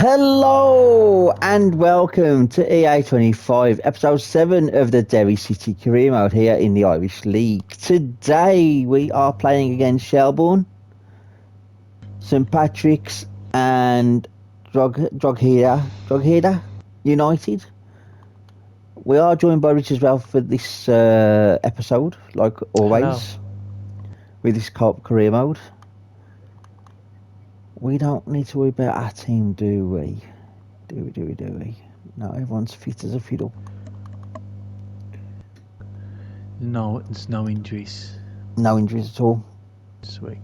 Hello and welcome to EA25, episode 7 of the Derry City career mode here in the Irish League. Today we are playing against Shelbourne, St Patrick's and Drogheda United. We are joined by Rich as well for this episode, like always, with this co-op career mode. We don't need to worry about our team, do we? Do we? No, everyone's fit as a fiddle. No, there's no injuries. No injuries at all. Sweet.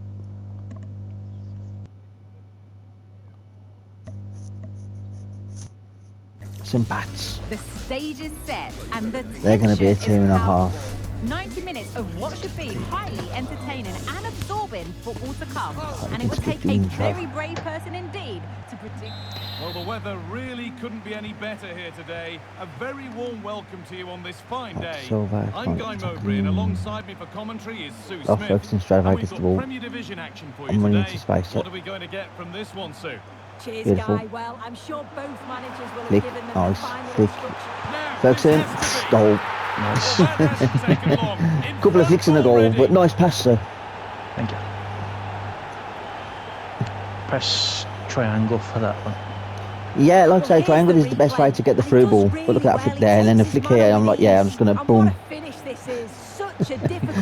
St Pat's. The stage is set and they're going to be a team and a half. 90 minutes of what should be highly entertaining and absorbing football to come. And it would take a very brave person indeed to predict. Well, the weather really couldn't be any better here today. A very warm welcome to you on this fine day. I'm Guy Mowbray, and alongside me for commentary is Sue Smith. And we've got Premier Division action for you today. What are we going to get from this one, Sue? Cheers, beautiful. Guy. Well, I'm sure both managers will have given them nice. the final Flick. Ferguson, goal. Nice. Couple of flicks in the goal, but nice pass, sir. Thank you. Press triangle for that one. Yeah, like I say, triangle is the best way to get the through ball. But look at that flick there, and then the flick here, I'm like, yeah, I'm just going to boom.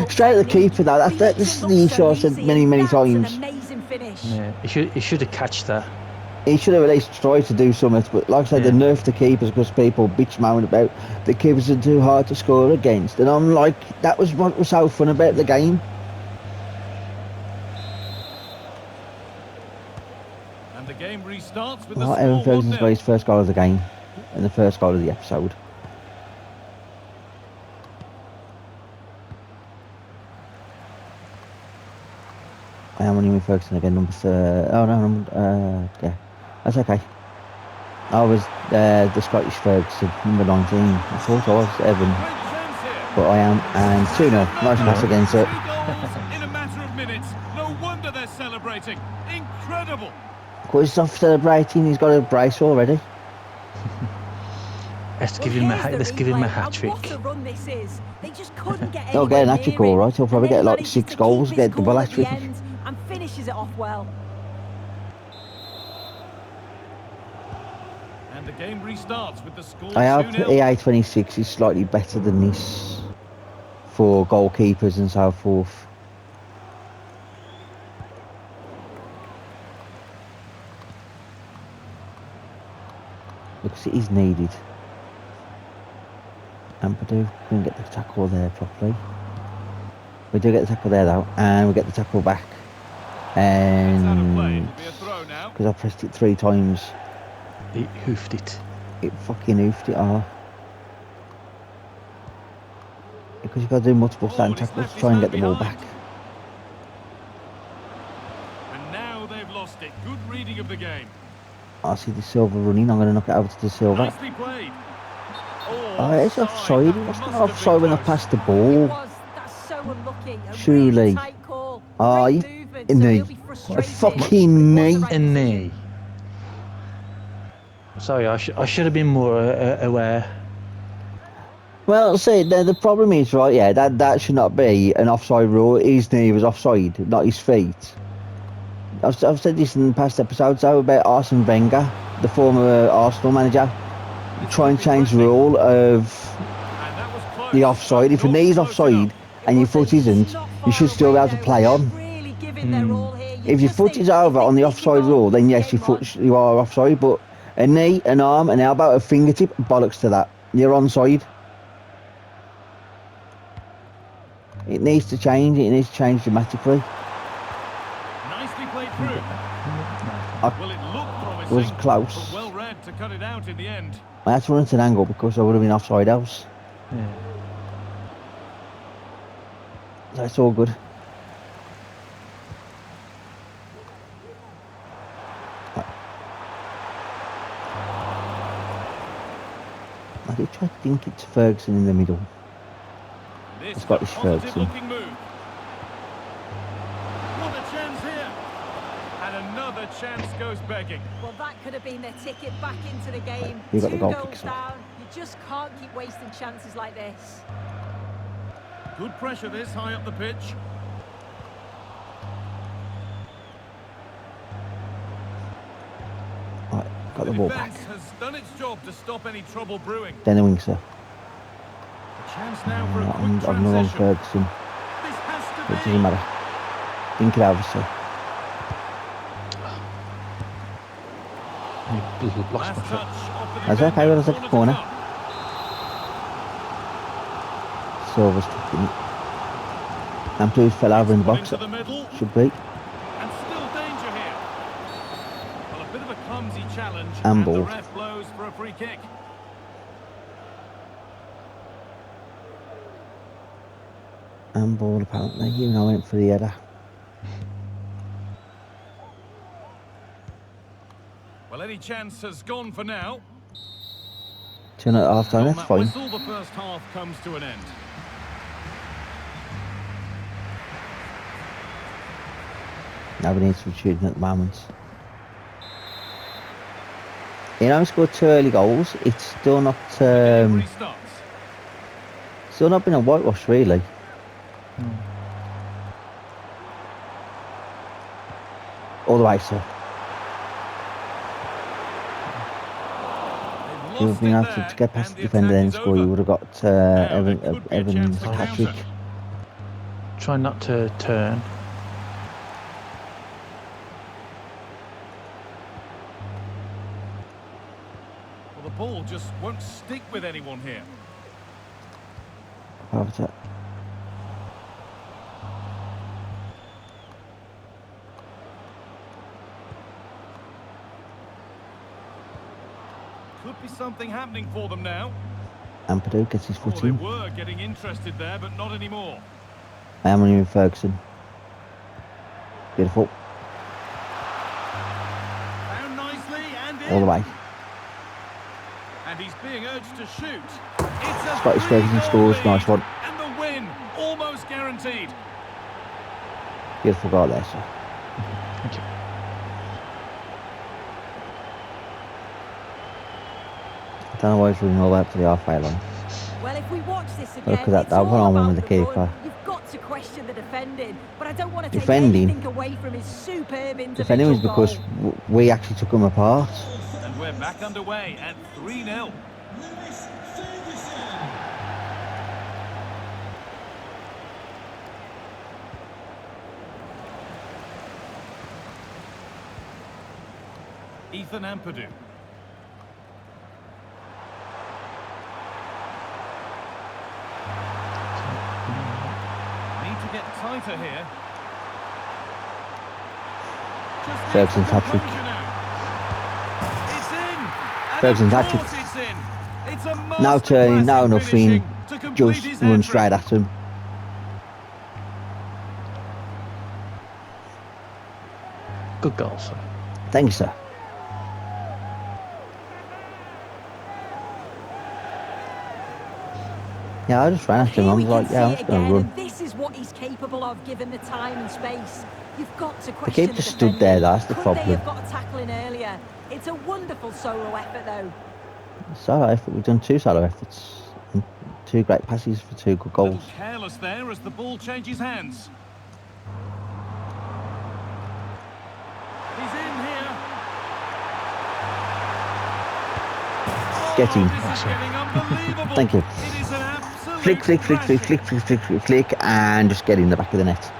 Straight at the keeper, though. This is the issue I've said many times. Yeah, he should have catched that. He should have at least tried to do something, but like I said, they nerfed the keepers because people bitch moan about the keepers are too hard to score against, and I'm like, that was what was so fun about the game. And the game restarts with Evan Ferguson's got his first goal of the game and the first goal of the episode. I am only with Ferguson again, number yeah. That's okay. I was the Scottish Ferguson, number 19. I thought I was Evan, but I am. And 2-0. Nice pass again, sir. In a matter of minutes. No wonder they're celebrating. Incredible. He's not celebrating. He's got a brace already. Let's give him a hat trick. He'll get an hat trick, all right. He'll probably get like 6 goals, get double hat trick. And finishes it off well. The game restarts with the score. I hope EA26 is slightly better than this for goalkeepers and so forth. Because it is needed. Ampadu couldn't get the tackle there properly. We do get the tackle there though, and we get the tackle back. And because I pressed it 3 times. It hoofed it. It fucking hoofed it, because you've got to do multiple stand tackles to try and get the ball back. And now they've lost it. Good reading of the game. I see the Silva running. I'm going to knock it over to the Silva. Nicely played. Oh, it's offside. What's not offside when I passed the ball? That's so unlucky. Surely. A knee. A fucking knee. A knee. Sorry, I should have been more aware. Well, see, the problem is, right, yeah, that should not be an offside rule. His knee was offside, not his feet. I've said this in past episodes, though, about Arsene Wenger, the former Arsenal manager, try and change the rule of the offside. If a knee's offside and your foot isn't, you should still be able to play on. If your foot is over on the offside rule, then yes, you are offside, but a knee, an arm, an elbow, a fingertip, bollocks to that. You're onside. It needs to change. It needs to change dramatically. Nicely played through. Well, it looked promising, was close. But well read to cut it out in the end. I had to run at an angle because I would have been offside else. Yeah. That's all good. I did try to think it's Ferguson in the middle. Scottish Ferguson. What a chance here. And another chance goes begging. Well, that could have been their ticket back into the game. You got the 2 goal goals kick as well. down. You just can't keep wasting chances like this. Good pressure this high up the pitch. Right, got the ball back. Defence has done its job to stop any trouble brewing. Then the wing, sir. A chance now for a I'm quick on the wrong transition. Ferguson. This has It to doesn't be. matter. Think it over, sir. He blocks my Last foot. touch of the That's okay, we'll take the corner. to come. Silver's taking it. Amplitude fell over in the box. Into the middle. Should be. And still danger here. Well, a bit of a clumsy challenge. And the ball. ref blows for a free kick. And ball apparently. You know, went for the header. Well, any chance has gone for now. 2 at half time, On that's that fine. whistle, the first half comes to an end. Nobody needs to be shooting at the moment. You know, we scored 2 early goals. It's still not Restarts. still not been a whitewash really. All the way, sir. They've You would lost have been it able there, to get past and the defender attack then is score. over. You would have got there Evans could be a chance Evans to hat-trick. counter. Try not to turn. Well, the ball just won't stick with anyone here. After that. Could be something happening for them now. Ampadu gets his Oh, foot they in. were getting interested there, but not anymore. I am on you, Ferguson. Beautiful. Found nicely and in. All the way. And he's being urged to shoot. It's a Scottish Ferguson 3-0 scores, lead. nice one. And the win, almost guaranteed. Beautiful goal there, sir. Thank you. I don't know why he's running all the way up to the halfway line. Well, if we watch this again, Look at that, it's that all one-on-one about with the run. keeper. You've got to question the defending, but I don't want to take Defending? anything away from his superb individual Defending was because goal. we actually took them apart. And we're back underway at 3-0. Ethan Ampadu. Need to get tighter here. Just Ferguson's needs to hat-trick. composure now. It's in. And Ferguson's of hat-trick. course it's in. It's a No turning, no masterclass in nothing. finishing to complete Just his run hat-trick. straight at him. Good goal, sir. Thank you, sir. Yeah, I just ran at him. Here I we was like, can yeah, I'm see just it going again, to run. and this is what he's capable of given the time and space. You've got to question keeper the stood defending. there, that's the Could problem. they have got a tackle in earlier? It's a wonderful solo effort, though. Solo effort. We've done 2 solo efforts. And 2 great passes for 2 good A little goals. careless there as the ball changes hands. He's in here. Get in. This is getting unbelievable. Thank you. It is an absolute Flick, flick, flick, flick, classic. flick, flick, flick, flick, flick, and just get in the back of the net.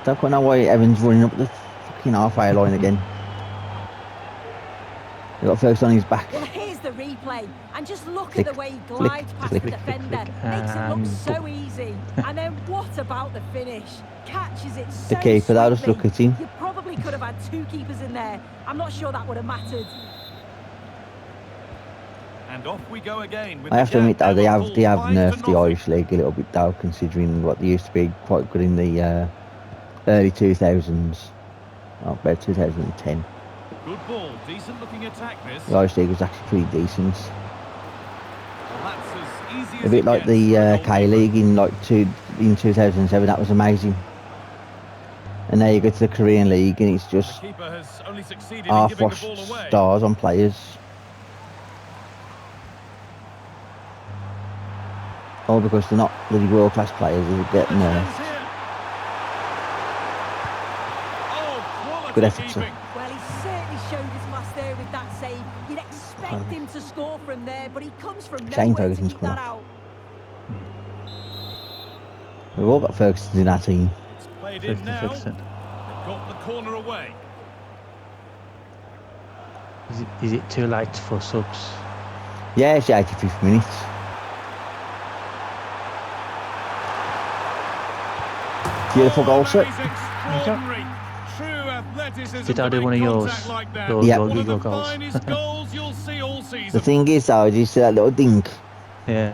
Don't quite know why Evans running up the fucking halfway line again. He got Ferguson on his back. Well, here's the replay, and just look Flick, at the way he flick, glides past flick, the flick, defender. flick, Makes it look and so easy. And then what about the finish? Catches it so The keeper, they'll just swiftly. look at him. You probably could have had 2 keepers in there. I'm not sure that would have mattered. And off we go again. With I have to the admit though, gap they now have pulled 5 to nerfed the nothing. Irish League a little bit though, considering what they used to be quite good in the early 2000s. Oh, about 2010. Good ball, decent looking attack this. The Irish League was actually pretty decent. Well, that's as easy A as bit it like gets the for a K goalkeeper. League in 2007. That was amazing. And now you go to the Korean League and it's just The keeper has only succeeded in giving the half-washed ball away. stars on players. All because they're not really world-class players, they're getting Chance here. Oh, quality Good effort, sir. keeping. Well, he certainly showed his mass there with that save. You'd expect him to score from there, but he comes from Shane nowhere to Ferguson's keep come that off. out. We've all got Ferguson in our team. It's played in now. Ferguson. They've got the corner away. Is it too late for subs? Yeah, it's the 85th minute. Beautiful goal, sir. That is extraordinary. True athleticism Did I to do make one of yours? contact like that. Your- Yeah. One of your the goals. finest goals you'll see all season. The thing is, though, you see that little dink, Yeah.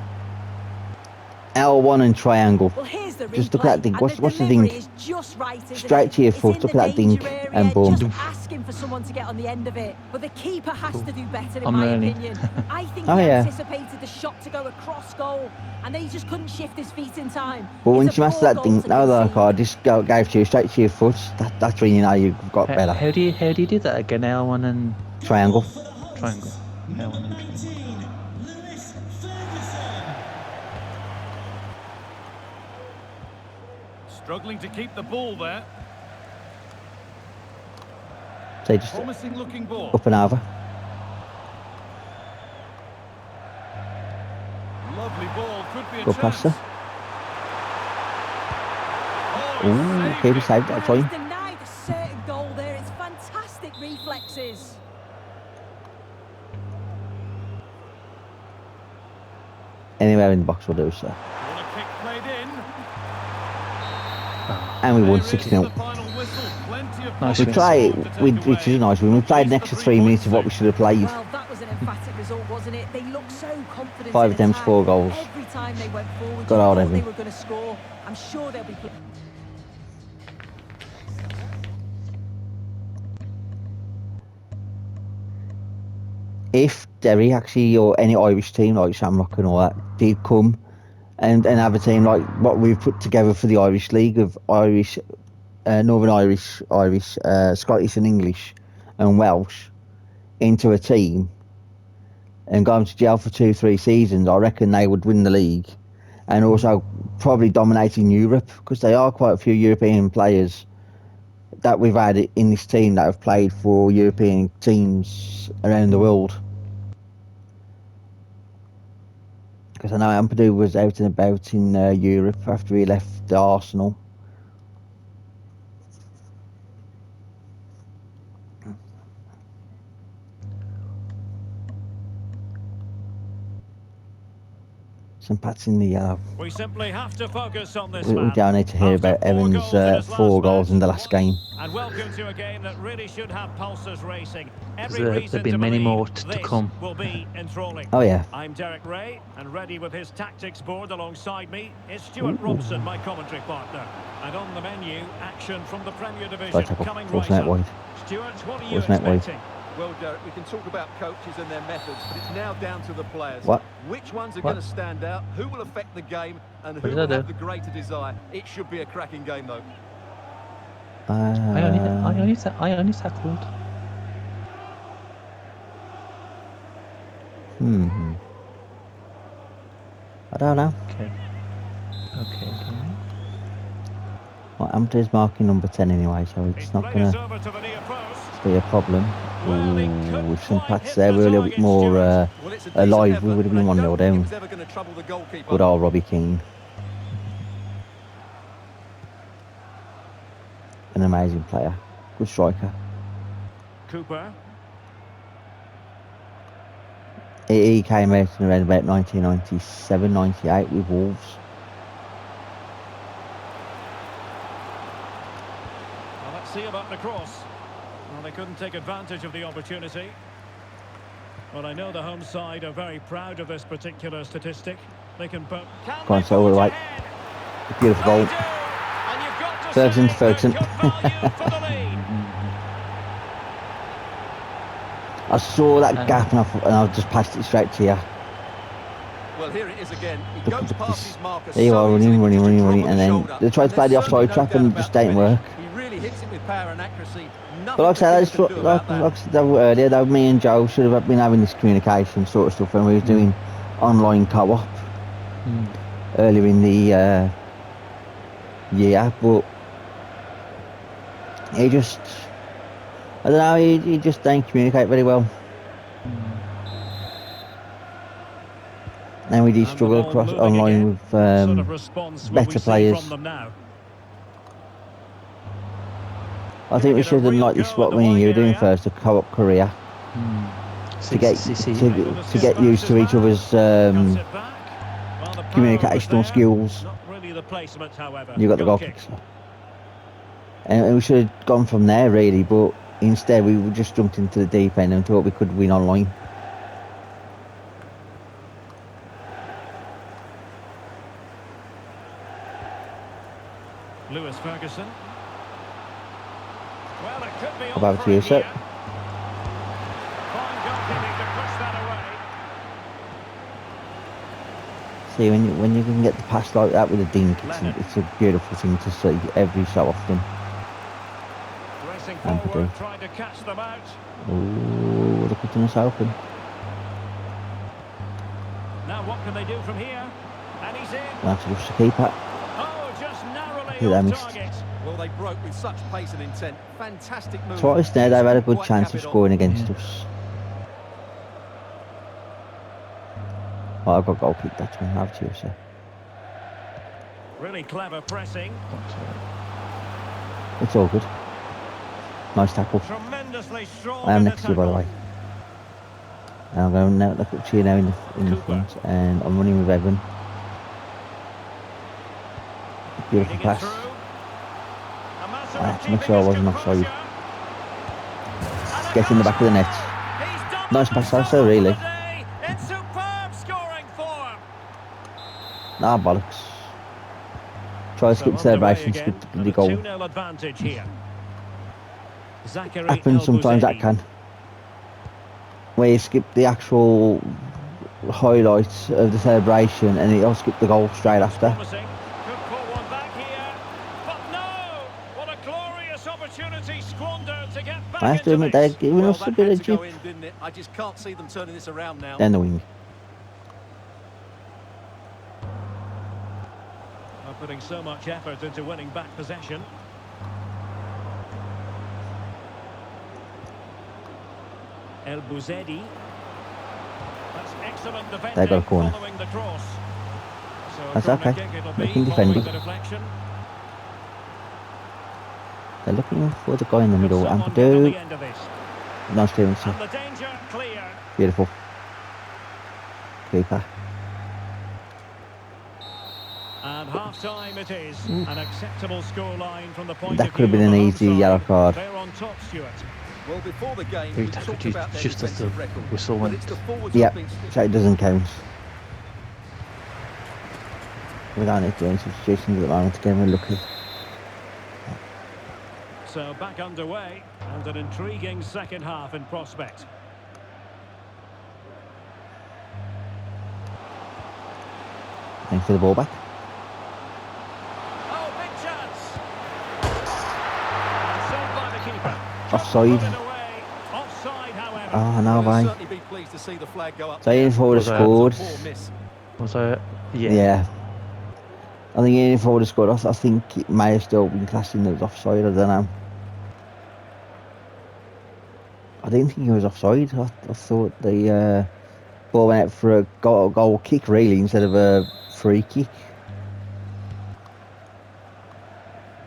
L1 and triangle. Well, here's the Just look at that replay, dink. and What's the delivery dink? is just right, isn't Straight it? to your It's foot, in look the at that dink, danger area, and boom. Just asking for someone to get on the end of it. But the keeper has to do better, in I'm my learning. opinion. I think Oh, he yeah. anticipated the shot to go across goal, and then he just couldn't shift his feet in time. But It's once a you master poor that goal dink, to now like, concede. just gave to you straight to your foot. That's when you know you've got better. How do you do that again? L1 and Triangle. triangle. L1 and triangle. Struggling to keep the ball there. So just Promising looking ball. up and over. Lovely ball. Could be a Good chance. pass, sir. Oh, Ooh, he's keeper saved it. saved that Well, time. he's denied a certain goal there. It's fantastic reflexes. Anywhere in the box will do, sir. Corner kick played in. And we won There is 6-0. the final whistle. Plenty of Nice We win. play, to take which is away. nice. We played an extra 3 minutes of what we should have played. Well, that was an emphatic result, wasn't it? They looked so confident. 5 in attempts, attack. 4 goals. Every time they went forward, Got you out thought of they him. were going to score. I'm sure they'll be. If Derry actually, or any Irish team like Shamrock and all that, did come and have a team like what we've put together for the Irish League of Irish, Northern Irish, Scottish and English and Welsh into a team and go to jail for 2-3 seasons, I reckon they would win the league and also probably dominating Europe, because there are quite a few European players that we've had in this team that have played for European teams around the world. Because I know Ampadu was out and about in Europe after he left Arsenal. St Pat's in the yellow. We simply have to focus on this We man. don't need to hear After about 4 Evans' goals in his 4 last goals in the match. last game. And welcome to a game that really should have pulses racing. Every There'll reason be to many believe more to this come. will be enthralling. Oh yeah. I'm Derek Ray, and ready with his tactics board alongside me is Stuart Robson, my commentary partner. And on the menu, action from the Premier Division Right tackle. coming Force right net wide. up. Stuart, what are you Force net wide. expecting? Well, Derek, we can talk about coaches and their methods, but it's now down to the players. What? Which ones are What? going to stand out, who will affect the game, and who did will I do? have the greater desire. It should be a cracking game, though. I only tackled. I don't know. Okay. Okay. Well, Ampta's marking number 10 anyway, so it's He's not played going us to over to the near post. be a problem. Well, he Ooh, couldn't with St quite Pat's hit there, the we're a little target, bit more Stuart. Well, it's a decent alive. effort, We would have but been I 1-0 don't think it down. was ever going to trouble the goalkeeper. Good old Robbie Keane. An amazing player. Good striker. Cooper. He came out in around about 1997, 98 with Wolves. Well, let's see about the cross. Well, they couldn't take advantage of the opportunity. Well, I know the home side are very proud of this particular statistic. They can both. Go on, so all the way. Beautiful goal. Ferguson to Ferguson. I saw that gap and I just passed it straight to you. Well, here it is again. He Look goes at past this. his marker There you so are, easily, running, just a drop and of the then shoulder. they tried to play the there's offside certainly trap no and doubt just about the didn't work. finish. He really he hits it with power and accuracy. But like I said, that's what, like I said earlier, that me and Joe should have been having this communication sort of stuff when we were doing online co-op earlier in the year, but he just, I don't know, he just don't communicate very well. And we do struggle across online with better players. I think we should have done like this, what me and you were doing first, a co-op career, to get used to each other's communicational skills. You got the goal kicks, and we should have gone from there really, but instead we just jumped into the deep end and thought we could win online. Lewis Ferguson. Well, it could be About to you, sir. fine goalkeeping to push that away. See, when you can get the pass like that with a dink, it's a beautiful thing to see every so often. Racing forward, trying to catch them out. Ooh, look at us open. Now what can they do from here? And he's in. That's just the keeper. Oh, just narrowly They off missed. target. Well, they broke with such pace and intent. Fantastic move. Twice now they've had a good Quite chance of capital. scoring against us. Oh, I got goal kicked that time, have you, sir? Really clever pressing. It's all good. Nice tackle. Tremendously strong. I am in the next to you, by the tackle. way. And I'm going now, look up to you now in the Cooper. front, and I'm running with Evan. Beautiful Feeding it pass. through. A matter I of have to make keeping sure I his wasn't offside. composure. And Get in the back of the net. He's done Nice the pass result also, of really. the day. It's superb scoring form. Nah, bollocks. Try to skip So celebration, underway skip again, the and a goal. 2-0 advantage here. Zachary Happens sometimes, that El-Bouzedi. can. Where you skip the actual highlights of the celebration and it'll skip the goal straight after. Promising. Could pull one back here. But no! What a glorious opportunity squandered to get back I have to into admit, they're this. giving Well, us a that bit had of to go jip. in, didn't it? I just can't see them turning this around now. Down the wing. Are putting so much effort into winning back possession. El-Bouzedi. That's excellent defending They got a corner. following the cross. So a That's corner okay. kick it'll They be can following defend the it. deflection. They're looking for the guy in the middle. Someone get on Ampadu. the end of this. Nice clearance. And the danger clear. Beautiful. Keeper. And half-time it is. An acceptable scoreline from the point That of could have view been of an the easy home yellow side. card. They're on top, Stuart. Well, before the game, Who we tackled talked you about their just as the defensive record. whistle But went? it's the forwards Yep, who've been so it doesn't count. We don't need to do any substitutions at the moment to get him lucky. So back underway and an intriguing second half in prospect. Thanks for the ball back. Oh, big chance! And saved by the keeper. Offside. Put it away. Offside, however. Oh, no Well, way. he'll certainly be pleased to see the flag go up. So Ian Ford Was has that- scored. Poor miss. Was I? Yeah. I think Ian Ford has scored. I think it may have still been classing as offside. I don't know. I didn't think he was offside. I thought the ball went out for a goal kick, really, instead of a free kick.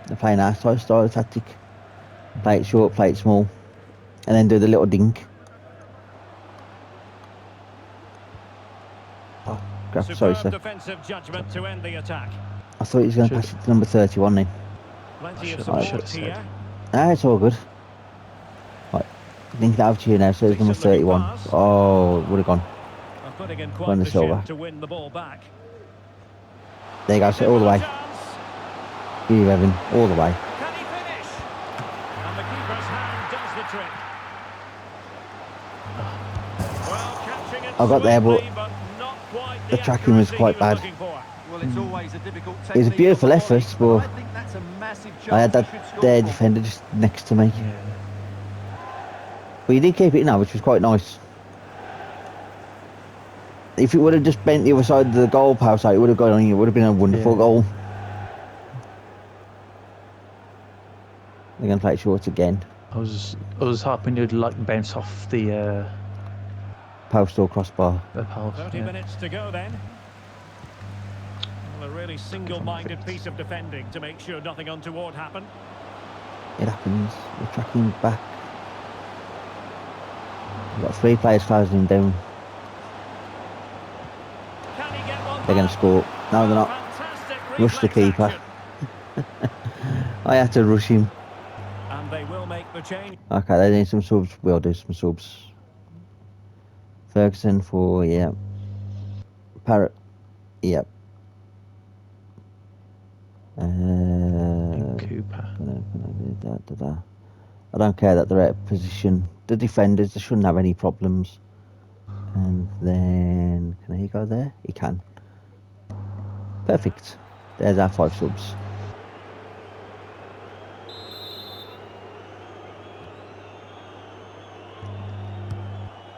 They're playing our style of tactic. Play it short, play it small, and then do the little dink. Oh, crap, sorry, Superb sir. defensive judgment to end the attack. I thought he was going to pass it to number 31 then. Plenty of I support should have said. here. Ah, it's all good. Right, link it out to you now, so it's number Decent looking 31. pass. Oh, would have gone. And putting in Run quite the the Silva. shift to win the ball back. There you go, so all the way. Chance. You, Evan, all the way. Can he finish? And the keeper's hand does the trick. Well, catching it I got there, but swiftly, not quite the tracking was accuracy quite he bad. looking for. Well, it's always a difficult It was a technique beautiful on the body, effort, but I think that's a massive massive chance. I had he that should score there from. defender just next to me. Yeah. But he did keep it now, which was quite nice. If it would have just bent the other side of the goal post out, it would have gone on. It would have been a wonderful Yeah. goal. They're going to play it short again. I was hoping you'd like bounce off the Post or crossbar. post. 30 Yeah. minutes to go then. Well, a really single-minded piece of defending to make sure nothing untoward happened. It happens. We're tracking back. We've got 3 players closing him down. Can he get one? They're going to score. No, they're not. Fantastic Rush the reflex keeper. action. I had to rush him. And they will make the change. Okay, they need some subs. We'll do some subs. Ferguson for, yeah. Parrott, yep. Cooper. I don't care that they're out of position. The defenders, they shouldn't have any problems. And then, can he go there? He can. Perfect. There's our 5 subs.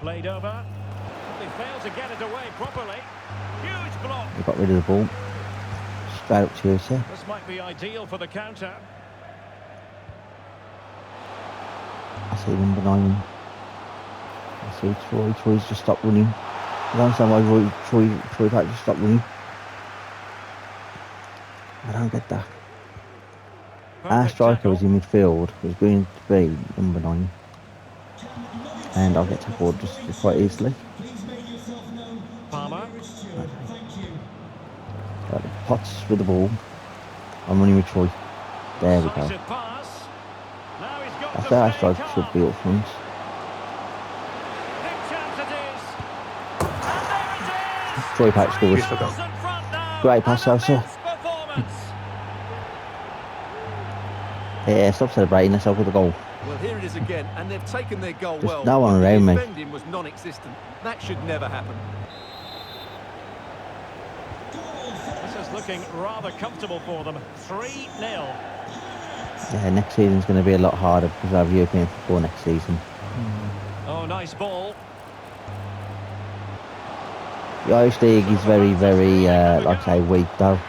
Played over. They failed to get it away properly. Huge block. We got rid of the ball. Straight up to you, sir. This might be ideal for the counter. I see number 9. I see Troy. Troy's just stopped running. I don't understand why Troy had to stop running. I don't get that. Our Perfect striker tackle. was in midfield, was going to be number 9. And I'll get tackled just quite easily. Palmer. Potts with the ball. I'm running with Troy. There we go. Decisive pass. Now he's got That's to our stay striker calm. should be up front. Big chance it is. And there it is. Troy Pack scores. Goals in front now. Great pass, And a Elsa. immense performance. Yeah, stop celebrating yourself with the goal. Well, here it is again, and they've taken their goal Just well. no one The around me. defending was non-existent. That should never happen. This is looking rather comfortable for them. 3-0. Yeah, next season's going to be a lot harder because I have European football next season. Oh, nice ball. The Irish League is very, very, like I say, weak though. Well,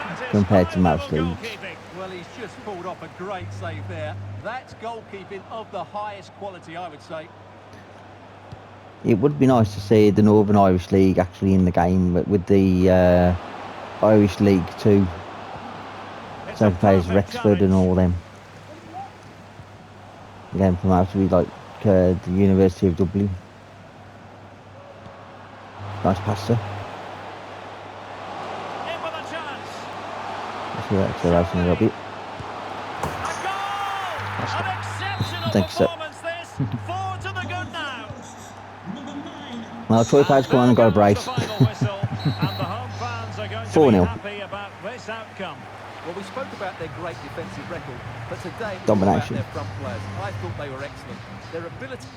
that is Compared to most high-level leagues. goalkeeping. Well, he's just pulled off a great save there. That's goalkeeping of the highest quality, I would say. It would be nice to see the Northern Irish League actually in the game with the Irish League 2. It's So a plays perfect Rexford and challenge. all them. Again, from out to be like the University of Dublin. Nice passer. In with a chance. Let's see that acceleration a little bit. A goal! An exceptional Thank you, sir. performance this. 4 to the good now. Well, Troy Pack's come on and got a brace. The final whistle, and the home fans are going to be 4-0. happy about this outcome. Well, we spoke about their great defensive record, but today it was Domination. all about their front players. I thought they were excellent. Their ability...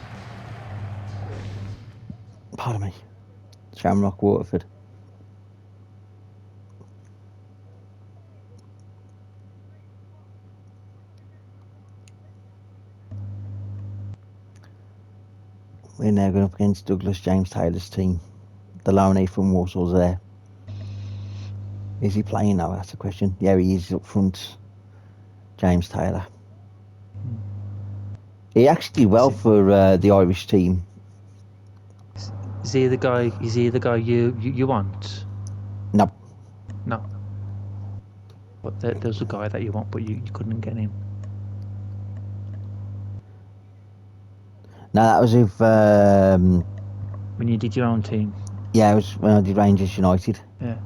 Pardon me. Shamrock Waterford. We're now going up against Douglas James Taylor's team. The loanee from Warsaw's there. Is he playing now? That's the question. Yeah, he is up front. James Taylor. He actually well for the Irish team. Is he the guy? Is he the guy you want? No, No. But there's a guy that you want, but you couldn't get him. no, that was with When you did your own team. yeah, it was when I did Rangers United. Yeah.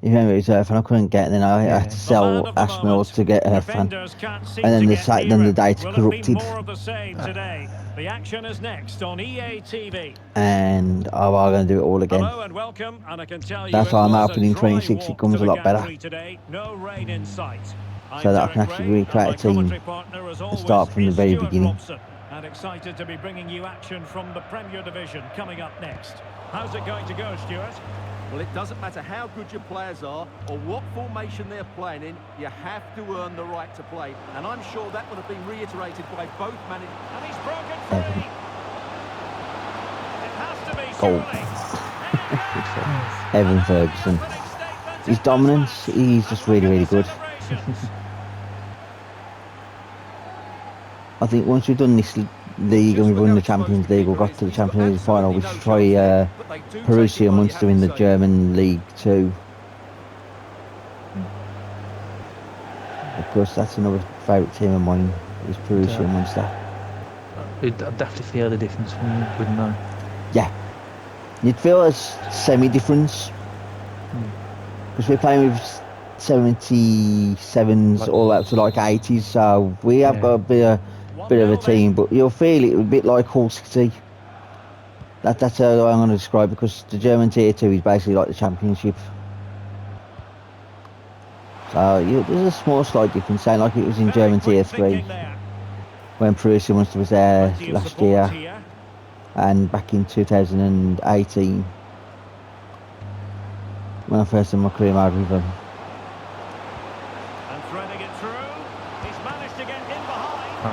You remember it was Irfan I couldn't get, and then I had to The man sell of the Ashmore moment. to get Irfan. Defenders can't seem And then to the get site- then near the him. data Will it be corrupted. more of the same today? The action is next on EA TV. And I'm going to do it all again. Hello and welcome, and I can tell you That's it why I'm was hoping in dry 26 it walk comes to a the lot better. gallery today. No rain in sight. I'm So that I can Derek actually Ray, recreate and a team my commentary partner, as always, start from the is very Stuart beginning. Robson. And excited to be bringing you action from the Premier Division coming up next. How's it going to go, Stuart? Well, it doesn't matter how good your players are or what formation they're playing in, you have to earn the right to play. And I'm sure that would have been reiterated by both managers. And he's broken free. It has to be, Goal. surely. Evan Ferguson. His dominance, he's just really, really good. I think once we've done this league and we've won the Champions League or got to the Champions League final, we should try Borussia Munster in the German League too. Of course, that's another favourite team of mine, is Borussia Munster. I'd definitely feel the difference from you, wouldn't I? Yeah. You'd feel a semi-difference. Because we're playing with 77s all up to like 80s, so we have got a bit of a team, but you'll feel it a bit like Hull City. That's how I'm going to describe it, because the German Tier 2 is basically like the Championship. So there's a small slight difference, saying like it was in German Tier 3 when Borussia Munster was there last year and back in 2018 when I first did my career mode with them. And threading it through, he's managed to get in behind.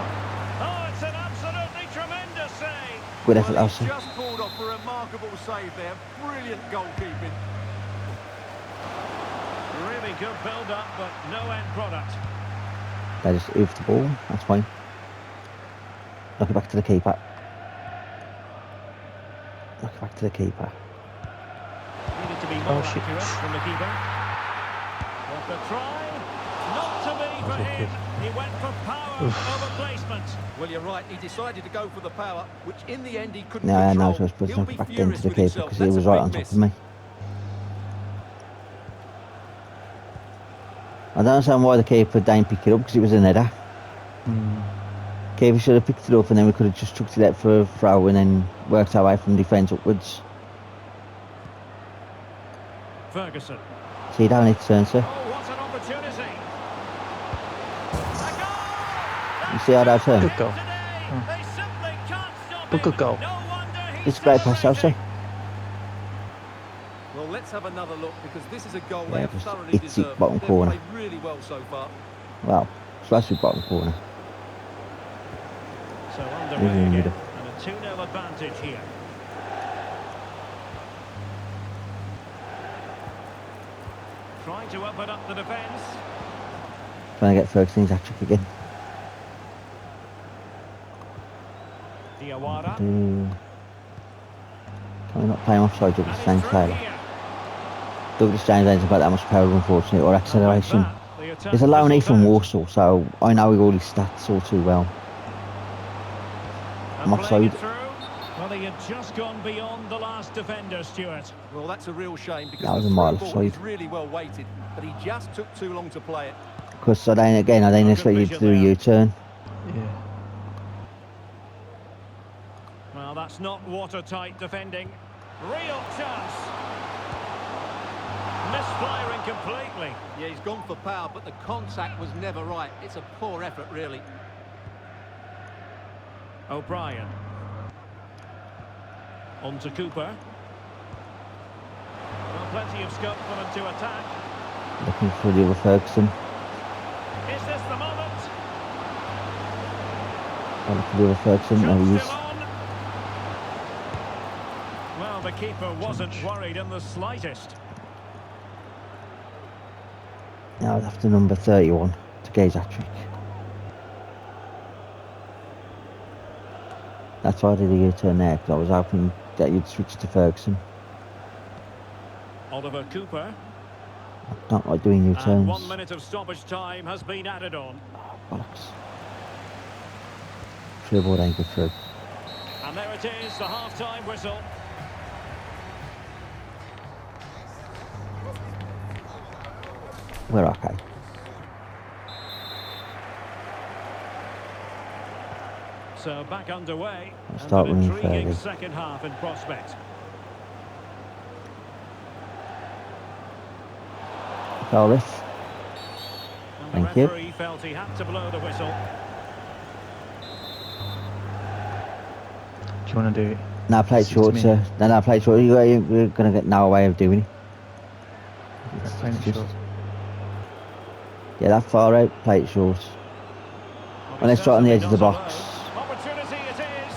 Oh, it's an absolutely tremendous save. Good effort, Well, Elsa. he's just pulled off a remarkable save there. Brilliant goalkeeping. Really good build-up, but no end product. They just oofed the ball, that's fine. Knock it back to the keeper. Knock it back to the keeper. Needed to be more accurate from the keeper. What the try? Not to be for him. He went for power over placement. Well, you're right. He decided to go for the power, which in the end he couldn't No, control. I was supposed to He'll knock be it back into furious the with keeper himself. because he That's was a right big on top miss. of me. I don't understand why the keeper didn't pick it up, because it was an header. Keeper should have picked it up and then we could have just chucked it out for a throw and then worked our way from defence upwards. Ferguson. See, down it turn, sir. Oh, what an opportunity. A goal! You see how that turn? Good goal. They simply can't stop But good him. goal. No wonder he's It's a great pass, Elsa. Well, let's have another look, because this is a goal Yeah, they have just thoroughly hits it deserved. bottom They've corner. played really well so far. Well, slice with bottom corner. So Easy underway in the again, middle. and a 2-0 advantage here. Trying to open up the defence. Trying to get Ferguson's hat-trick again. Diawara. Can we not play him offside, Douglas And James it's through Taylor? here. Douglas James ain't got that much power, unfortunately, or And with acceleration. that, the attack He's a loanee fizzled from out. Warsaw, so I know all his stats all too well. And I'm playing offside. it through. Well, he had just gone beyond the last defender, Stuart. Well, that's a real shame, because That was the a mile through ball is offside. really well weighted, but he just took too long to play it. Because I didn't expect you to do a U-turn. Yeah. Well, that's not watertight defending. Real chance. Misfiring completely. Yeah, he's gone for power, but the contact was never right. It's a poor effort, really. O'Brien. On to Cooper. Well, plenty of scope for them to attack. Looking for the other Ferguson. Is this the moment? Looking for the other Ferguson. There he Shot is. still on. Well, the keeper wasn't worried in the slightest. Now after number 31 to get his hat-trick. That's why I did a U-turn there, because I was hoping that you'd switch to Ferguson. Oliver Cooper. I don't like doing And U-turns. 1 minute of stoppage time has been added on. Bollocks. Through ball ain't good through. And there it is, the half-time whistle. We're okay. So back underway. We'll And start an running intriguing further. second half in prospect. Foul ref. And Thank the you. referee felt he had to blow the whistle. Do you want to do it? Now play it Six short, minutes. sir. No, play it short. You're going to get no way of doing it. Playing it short. Yeah, that far out, play it short. And it's right on the edge of the box. Opportunity it is.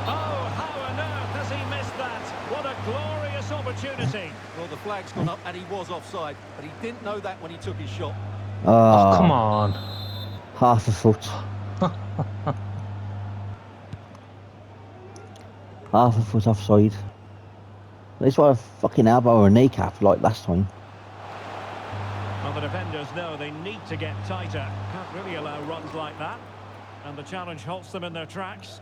Oh, how on earth has he missed that? What a glorious opportunity. Well, the flag's gone up and he was offside, but he didn't know that when he took his shot. Oh, come on. Half a foot. Half a foot offside. At least what a fucking elbow or a kneecap like last time. Well, the defenders know they need to get tighter. Can't really allow runs like that. And the challenge halts them in their tracks.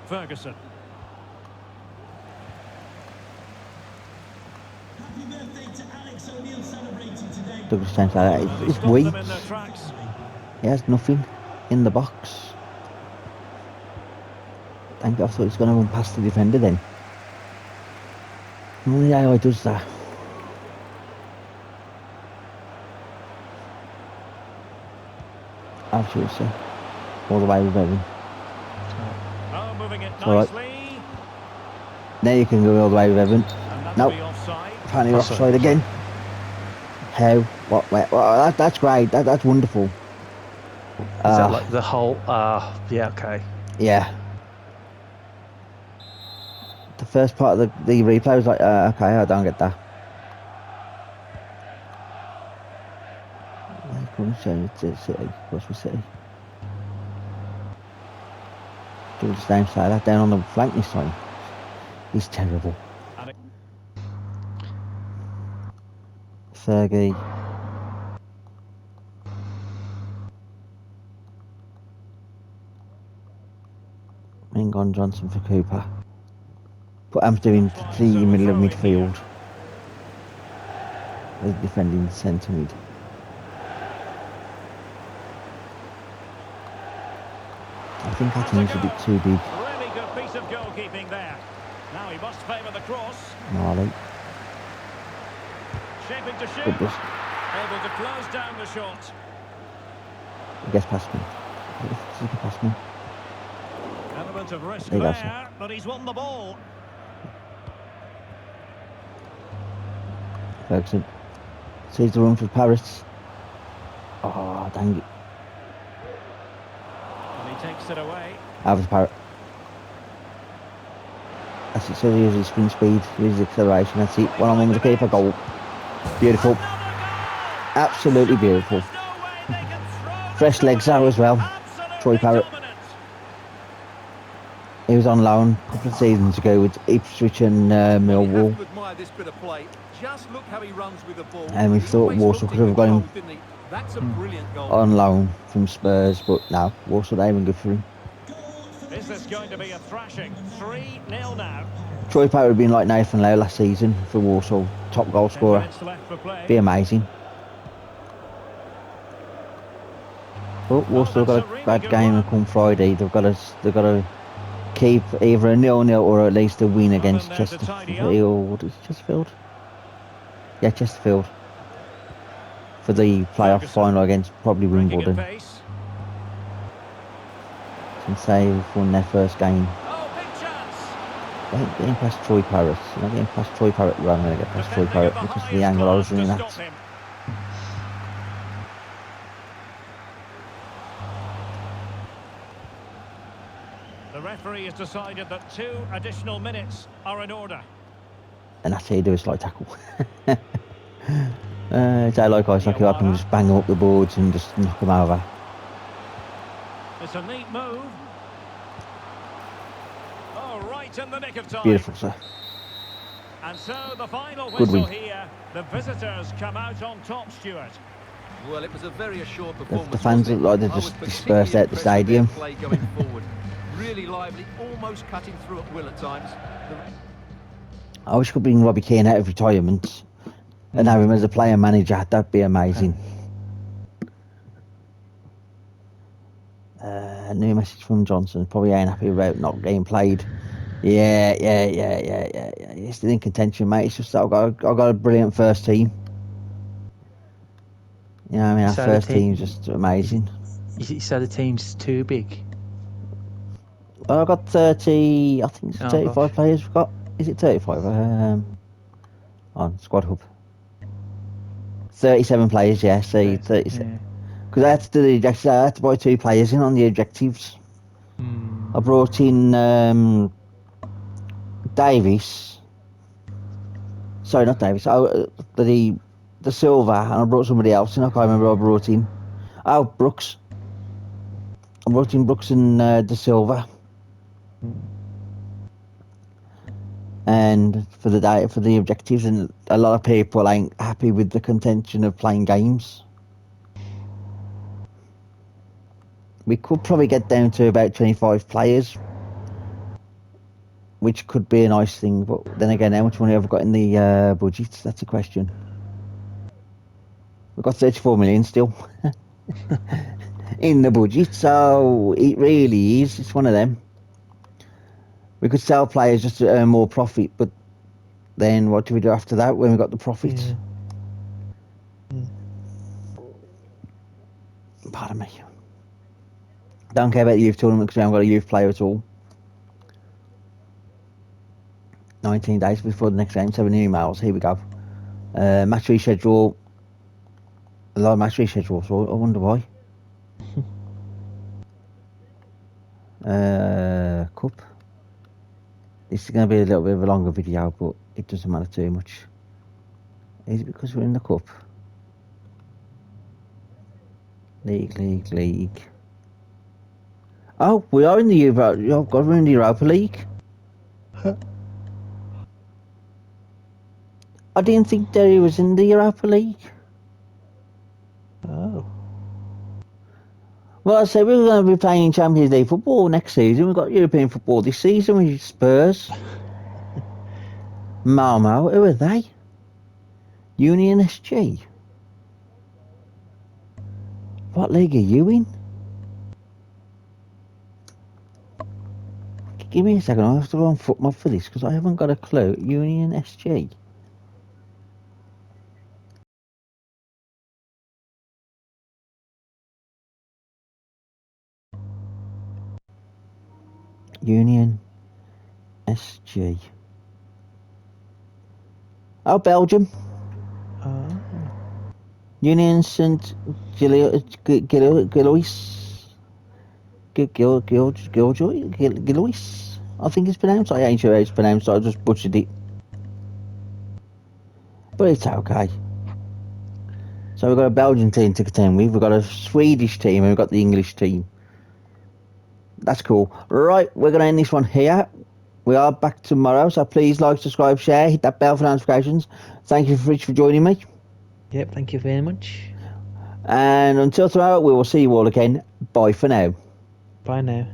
Ferguson. Happy birthday to Alex O'Neill celebrating today. Douglas James, it's Stopped weak. them in their tracks. He has nothing in the box. I thought he was going to run past the defender then. Only AI does that. Absolutely. All the way with Evan. Oh, moving it Alright. nicely. Now you can go all the way with Evan. And that's Nope. the offside. Apparently Oh, offside sorry. again. How? What? Where? Well, that's great. That's wonderful. Is that like the whole... yeah, okay. Yeah. The first part of the replay was like, okay, I don't get that. City. What's City? Do the same side. That down on the flank this time. He's terrible. And it- Fergie. Ringon Johnson for Cooper. Put Amster in the middle of midfield. They're defending centre mid. I think that team's a bit too big. Really good piece of goalkeeping there. Now he must favour the cross. Marley. Shaping to shoot. Goodness. Able to close down the shot. He gets past me. He gets past me. Element of risk There you go, there, sir. but he's won the ball. Ferguson. Sees the run for Paris. Oh, dang it. And he takes it away. Have Parrot. That's it, so he uses sprint speed, uses acceleration, that's it. One on one with the keeper, goal. Beautiful. Absolutely beautiful. Fresh legs out as well. Troy Parrott. He was on loan a couple of seasons ago with Ipswich and Millwall. You have to admire this bit of play. Just look how he runs with the ball. And we He thought always Walsall looked could have in got him control, didn't he? That's a brilliant goal. on loan from Spurs, but no, Walsall don't even good for him. Is this going to be a thrashing? 3-0 now. Troy Parrott would have been like Nathan Lowe last season for Walsall, top goal 10 scorer. minutes left for play. Be amazing. But Walsall got a bad game come Friday. They've got to keep either a 0-0 or at least a win against Nothing there to tidy up. Chesterfield. What is it, Chesterfield? Yeah, Chesterfield. For the playoff Ferguson. final against probably Breaking at Wimbledon. pace. Since they've won their first game. Oh, big chance. Getting past Troy Parrott. You're not getting past Troy Parrott. Well, I'm going to get past Troy Defending Parrott at the because of the highest angle I was class doing to that. stop him. The referee has decided that 2 additional minutes are in order. And that's how you do a slight tackle. It's how like ice hockey, I can just bang them up the boards and just knock them over. It's a neat move. Oh, right in the nick of time. Beautiful, sir. And so the final Good whistle win. here. The visitors come out on top, Stuart. Well, it was a very assured performance. The fans wasn't look like it? they're I was just dispersed particularly out the impressed with their stadium. play going forward. Really lively, almost cutting through at will at times. I wish I could bring Robbie Keane out of retirement and have him as a player manager. That'd be amazing. New message from Johnson. Probably ain't happy about not getting played. Yeah. He's still in contention, mate. It's just that I've got a brilliant first team. You know what I mean? Our So the first team- team's just amazing. You said the team's too big. I've got 30. I think it's Oh, 35 gosh. players. We've got. Is it 35? On Squad Hub. 37 players. Yeah. See, 37. Yeah. Because I had to do the objectives. I had to buy 2 players in on the objectives. I brought in Davis. Sorry, not Davis. The Silver, and I brought somebody else in. I can't remember who I brought in. Oh, Brooks. I brought in Brooks and De Silva. And for the objectives, and a lot of people ain't happy with the contention of playing games. We could probably get down to about 25 players, which could be a nice thing. But then again, how much money have we got in the budget? That's a question. We've got 34 million still in the budget, so it really is. It's one of them. We could sell players just to earn more profit, but then what do we do after that when we got the profit? Yeah. Pardon me. Don't care about the youth tournament because we haven't got a youth player at all. 19 days before the next game, 7 emails. Here we go. Match reschedule. A lot of match reschedules, so I wonder why. Cup. This is going to be a little bit of a longer video, but it doesn't matter too much. Is it because we're in the cup? League. Oh, we are in the Europa. Oh God, we're in the Europa League. I didn't think Derry was in the Europa League. Oh. Well, I said we were going to be playing Champions League football next season. We've got European football this season with Spurs. Malmo, who are they? Union SG. What league are you in? Give me a second, I'll have to go on FootMob for this because I haven't got a clue. Union SG. Union SG. Oh, Belgium. Union St. Gillois. I think it's pronounced. I ain't sure how it's pronounced, so I just butchered it. But it's okay. So we've got a Belgian team to contend with, we've got a Swedish team, and we've got the English team. That's cool. Right, we're going to end this one here. We are back tomorrow, so please like, subscribe, share, hit that bell for notifications. Thank you, Rich, for joining me. Yep, thank you very much. And until tomorrow, we will see you all again. Bye for now. Bye now.